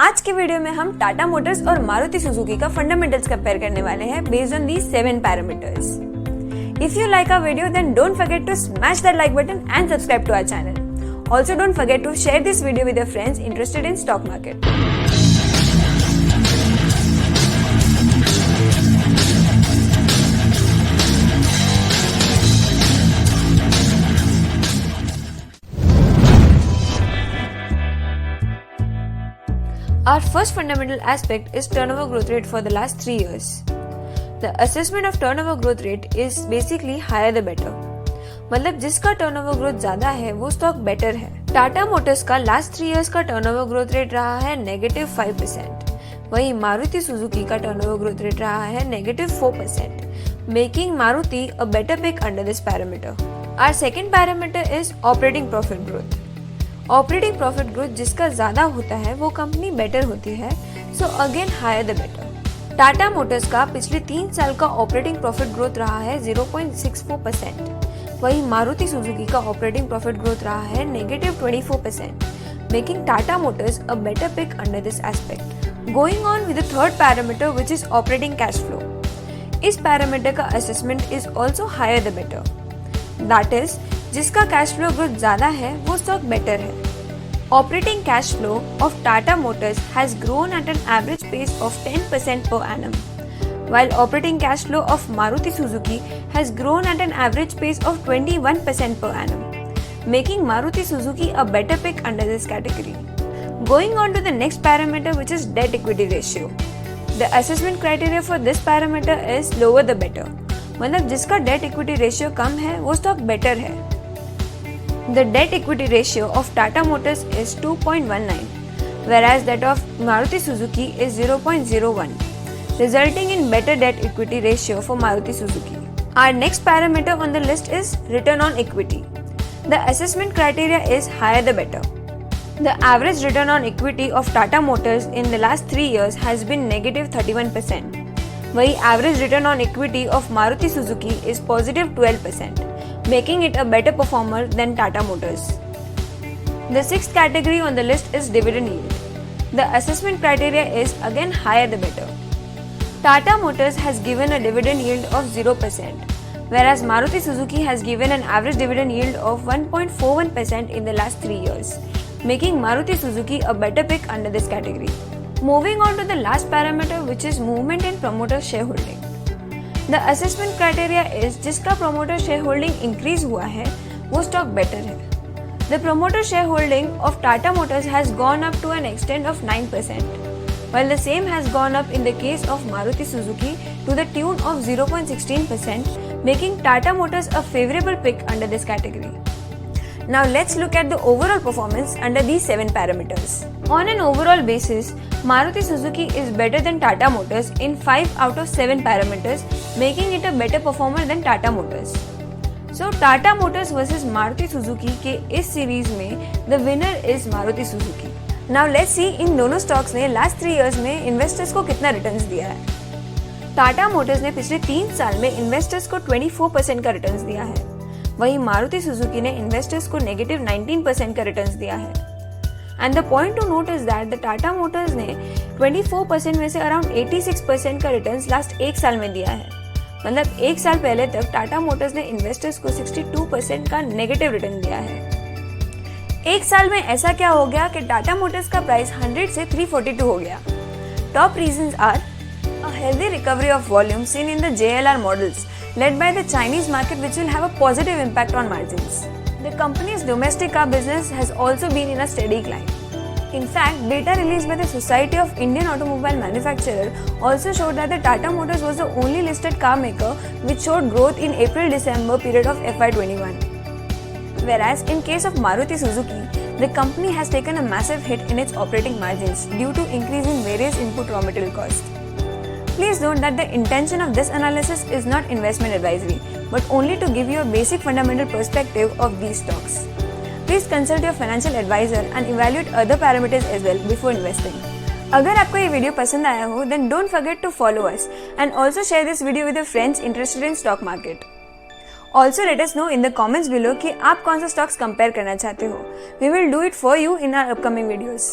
आज के वीडियो में हम टाटा मोटर्स और मारुति सुजुकी का फंडामेंटल्स कंपेयर करने वाले हैं based on these 7 parameters. If you like our video, then don't forget to smash that like button and subscribe to our channel. Also, don't forget to share this video with your friends interested in stock market. Our first fundamental aspect is turnover growth rate for the last 3 years. The assessment of turnover growth rate is basically higher the better. मतलब जिसका turnover growth ज्यादा है वो stock better है. Tata Motors का last 3 years का turnover growth rate रहा है -5%. वहीं मारुति सुजुकी का टर्नओवर ग्रोथ रेट रहा है -4%, making Maruti a better pick under this parameter. Our second parameter is operating profit growth. Operating profit growth जिसका ज्यादा होता है वो कंपनी बेटर होती है, so again higher the better. Tata Motors का पिछले 3 साल का ऑपरेटिंग प्रॉफिट ग्रोथ रहा है 0.64%. वहीं मारुति सुजुकी का ऑपरेटिंग प्रॉफिट ग्रोथ रहा है -24%, making Tata Motors a better pick under this aspect. Going on with the third parameter which is operating cash flow. इस पैरामीटर का assessment is also higher the better. That is जिसका cash flow growth ज्यादा है वो stock better है. Operating cash flow of Tata Motors has grown at an average pace of 10% per annum, while operating cash flow of Maruti Suzuki has grown at an average pace of 21% per annum, making Maruti Suzuki a better pick under this category. Going on to the next parameter, which is debt equity ratio. The assessment criteria for this parameter is lower the better. मतलब जिसका debt equity ratio कम है वो stock better है. The debt equity ratio of Tata Motors is 2.19, whereas that of Maruti Suzuki is 0.01, resulting in better debt equity ratio for Maruti Suzuki. Our next parameter on the list is return on equity. The assessment criteria is higher the better. The average return on equity of Tata Motors in the last 3 years has been -31%. वही average return on equity of Maruti Suzuki is +12%. making it a better performer than Tata Motors. The sixth category on the list is dividend yield. The assessment criteria is again higher the better. Tata Motors has given a dividend yield of 0%, whereas Maruti Suzuki has given an average dividend yield of 1.41% in the last 3 years, making Maruti Suzuki a better pick under this category. Moving on to the last parameter, which is movement in promoter shareholding. The assessment criteria is जिसका promoter shareholding increase हुआ है वो stock better है. The promoter shareholding of Tata Motors has gone up to an extent of 9%, while the same has gone up in the case of Maruti Suzuki to the tune of 0.16%, making Tata Motors a favorable pick under this category. Now let's look at the overall performance under these 7 parameters. On an overall basis, Maruti Suzuki is better than Tata Motors in 5 out of 7 parameters, making it a better performer than Tata Motors. So Tata Motors versus Maruti Suzuki के इस series में the winner is Maruti Suzuki. Now let's see इन दोनों stocks ने last 3 years में investors को कितना returns दिया है. टाटा मोटर्स ने पिछले 3 साल में इन्वेस्टर्स को 24% का रिटर्न्स दिया है. वहीं मारुति सुजुकी ने इन्वेस्टर्स को -19% का रिटर्न्स दिया है. And the point two note is that the Tata Motors ने 24% में से अराउंड 86% का रिटर्न्स लास्ट 1 साल में दिया है. मतलब 1 साल पहले तक टाटा मोटर्स ने इन्वेस्टर्स को 62% का नेगेटिव रिटर्न दिया है. 1 साल में ऐसा क्या हो गया कि टाटा मोटर्स का प्राइस 100 से 342 हो गया. Top reasons are a healthy recovery of volume seen in the JLR models led by the Chinese market, which will have a positive impact on margins. The company's domestic car business has also been in a steady climb. In fact, data released by the Society of Indian Automobile Manufacturer also showed that the Tata Motors was the only listed car maker which showed growth in April-December period of FY21. Whereas in case of Maruti Suzuki, the company has taken a massive hit in its operating margins due to increase in various input raw material costs. Please note that the intention of this analysis is not investment advisory, but only to give you a basic fundamental perspective of these stocks. Please consult your financial advisor and evaluate other parameters as well before investing. अगर आपको ये video पसंद आया हो, then don't forget to follow us and also share this video with your friends interested in stock market. Also let us know in the comments below कि आप कौन सा stocks compare करना चाहते हो. We will do it for you in our upcoming videos.